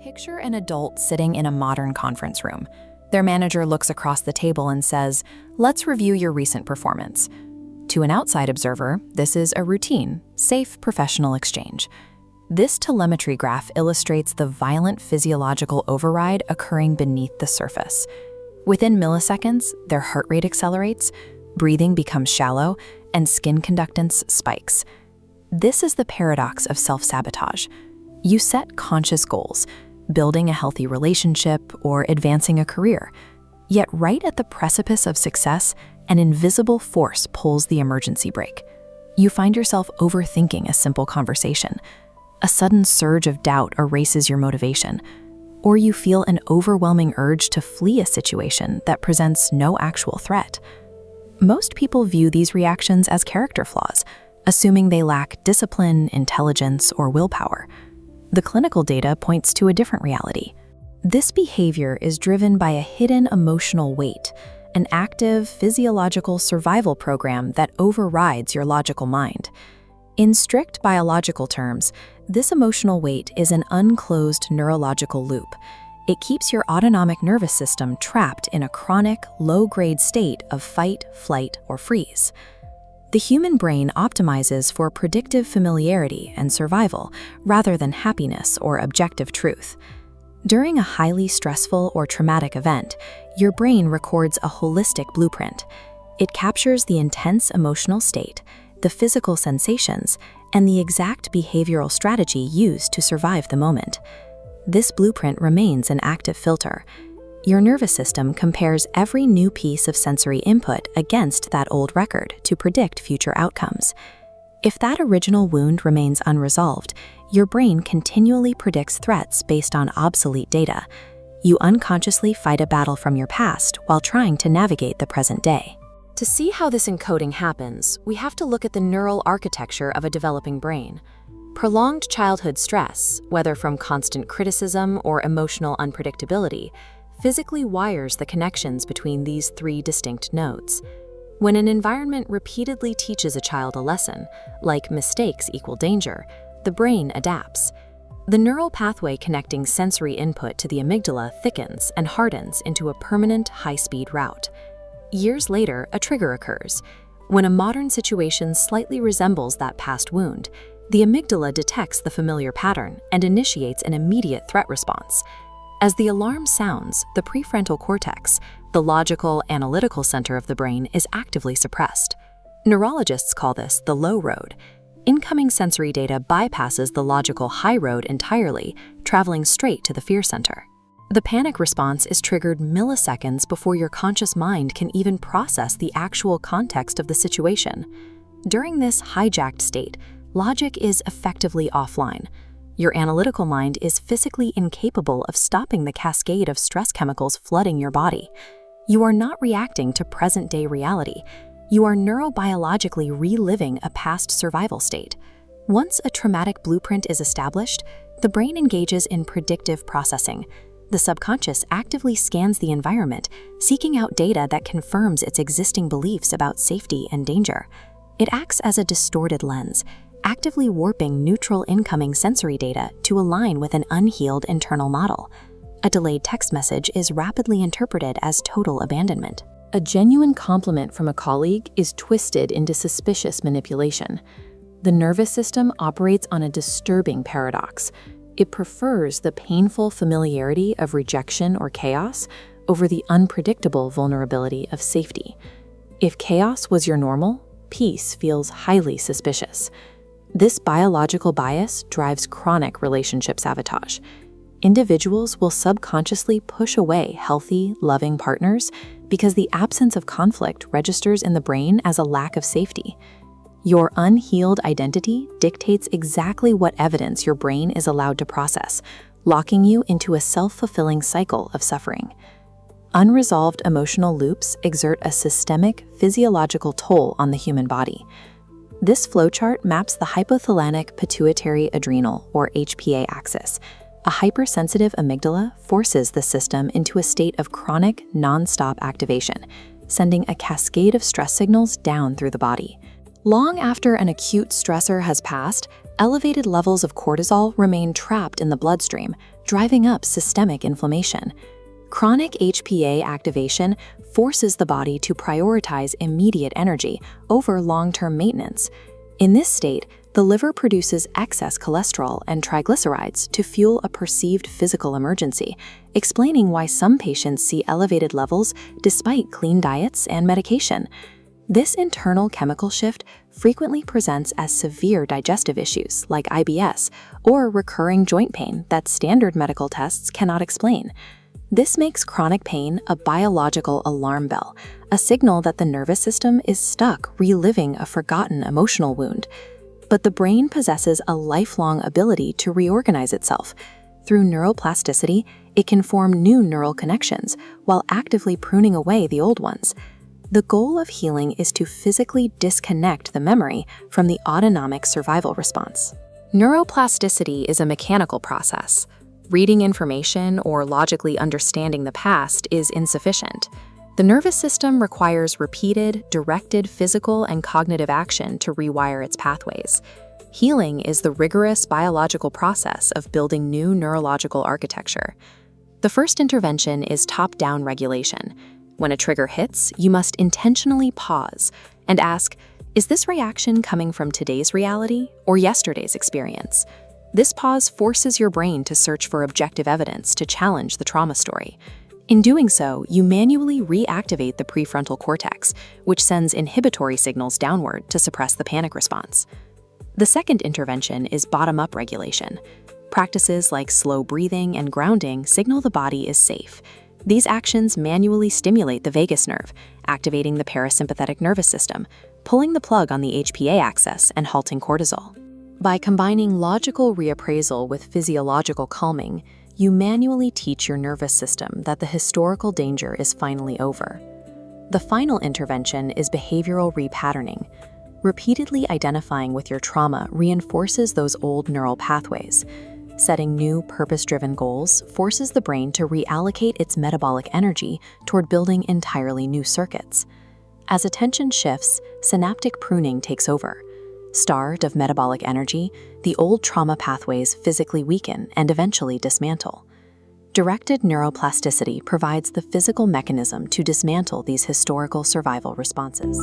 Picture an adult sitting in a modern conference room. Their manager looks across the table and says, "Let's review your recent performance." To an outside observer, this is a routine, safe professional exchange. This telemetry graph illustrates the violent physiological override occurring beneath the surface. Within milliseconds, their heart rate accelerates, breathing becomes shallow, and skin conductance spikes. This is the paradox of self-sabotage. You set conscious goals, building a healthy relationship or advancing a career. Yet right at the precipice of success, an invisible force pulls the emergency brake. You find yourself overthinking a simple conversation. A sudden surge of doubt erases your motivation. Or you feel an overwhelming urge to flee a situation that presents no actual threat. Most people view these reactions as character flaws, assuming they lack discipline, intelligence, or willpower. The clinical data points to a different reality. This behavior is driven by a hidden emotional weight, an active physiological survival program that overrides your logical mind. In strict biological terms, this emotional weight is an unclosed neurological loop. It keeps your autonomic nervous system trapped in a chronic, low-grade state of fight, flight, or freeze. The human brain optimizes for predictive familiarity and survival rather than happiness or objective truth. During a highly stressful or traumatic event, your brain records a holistic blueprint. It captures the intense emotional state, the physical sensations, and the exact behavioral strategy used to survive the moment. This blueprint remains an active filter. Your nervous system compares every new piece of sensory input against that old record to predict future outcomes. If that original wound remains unresolved, your brain continually predicts threats based on obsolete data. You unconsciously fight a battle from your past while trying to navigate the present day. To see how this encoding happens, we have to look at the neural architecture of a developing brain. Prolonged childhood stress, whether from constant criticism or emotional unpredictability, physically wires the connections between these three distinct nodes. When an environment repeatedly teaches a child a lesson, like mistakes equal danger, the brain adapts. The neural pathway connecting sensory input to the amygdala thickens and hardens into a permanent high-speed route. Years later, a trigger occurs. When a modern situation slightly resembles that past wound, the amygdala detects the familiar pattern and initiates an immediate threat response. As the alarm sounds, the prefrontal cortex, the logical, analytical center of the brain, is actively suppressed. Neurologists call this the low road. Incoming sensory data bypasses the logical high road entirely, traveling straight to the fear center. The panic response is triggered milliseconds before your conscious mind can even process the actual context of the situation. During this hijacked state, logic is effectively offline. Your analytical mind is physically incapable of stopping the cascade of stress chemicals flooding your body. You are not reacting to present-day reality. You are neurobiologically reliving a past survival state. Once a traumatic blueprint is established, the brain engages in predictive processing. The subconscious actively scans the environment, seeking out data that confirms its existing beliefs about safety and danger. It acts as a distorted lens, actively warping neutral incoming sensory data to align with an unhealed internal model. A delayed text message is rapidly interpreted as total abandonment. A genuine compliment from a colleague is twisted into suspicious manipulation. The nervous system operates on a disturbing paradox. It prefers the painful familiarity of rejection or chaos over the unpredictable vulnerability of safety. If chaos was your normal, peace feels highly suspicious. This biological bias drives chronic relationship sabotage. Individuals will subconsciously push away healthy, loving partners because the absence of conflict registers in the brain as a lack of safety. Your unhealed identity dictates exactly what evidence your brain is allowed to process, locking you into a self-fulfilling cycle of suffering. Unresolved emotional loops exert a systemic physiological toll on the human body. This flowchart maps the hypothalamic pituitary adrenal, or HPA axis. A hypersensitive amygdala forces the system into a state of chronic, non-stop activation, sending a cascade of stress signals down through the body. Long after an acute stressor has passed, elevated levels of cortisol remain trapped in the bloodstream, driving up systemic inflammation. Chronic HPA activation forces the body to prioritize immediate energy over long-term maintenance. In this state, the liver produces excess cholesterol and triglycerides to fuel a perceived physical emergency, explaining why some patients see elevated levels despite clean diets and medication. This internal chemical shift frequently presents as severe digestive issues like IBS or recurring joint pain that standard medical tests cannot explain. This makes chronic pain a biological alarm bell, a signal that the nervous system is stuck reliving a forgotten emotional wound. But the brain possesses a lifelong ability to reorganize itself. Through neuroplasticity, it can form new neural connections while actively pruning away the old ones. The goal of healing is to physically disconnect the memory from the autonomic survival response. Neuroplasticity is a mechanical process. Reading information or logically understanding the past is insufficient. The nervous system requires repeated, directed physical and cognitive action to rewire its pathways. Healing is the rigorous biological process of building new neurological architecture. The first intervention is top-down regulation. When a trigger hits, you must intentionally pause and ask, is this reaction coming from today's reality or yesterday's experience? This pause forces your brain to search for objective evidence to challenge the trauma story. In doing so, you manually reactivate the prefrontal cortex, which sends inhibitory signals downward to suppress the panic response. The second intervention is bottom-up regulation. Practices like slow breathing and grounding signal the body is safe. These actions manually stimulate the vagus nerve, activating the parasympathetic nervous system, pulling the plug on the HPA axis and halting cortisol. By combining logical reappraisal with physiological calming, you manually teach your nervous system that the historical danger is finally over. The final intervention is behavioral repatterning. Repeatedly identifying with your trauma reinforces those old neural pathways. Setting new purpose-driven goals forces the brain to reallocate its metabolic energy toward building entirely new circuits. As attention shifts, synaptic pruning takes over. Starved of metabolic energy, the old trauma pathways physically weaken and eventually dismantle. Directed neuroplasticity provides the physical mechanism to dismantle these historical survival responses.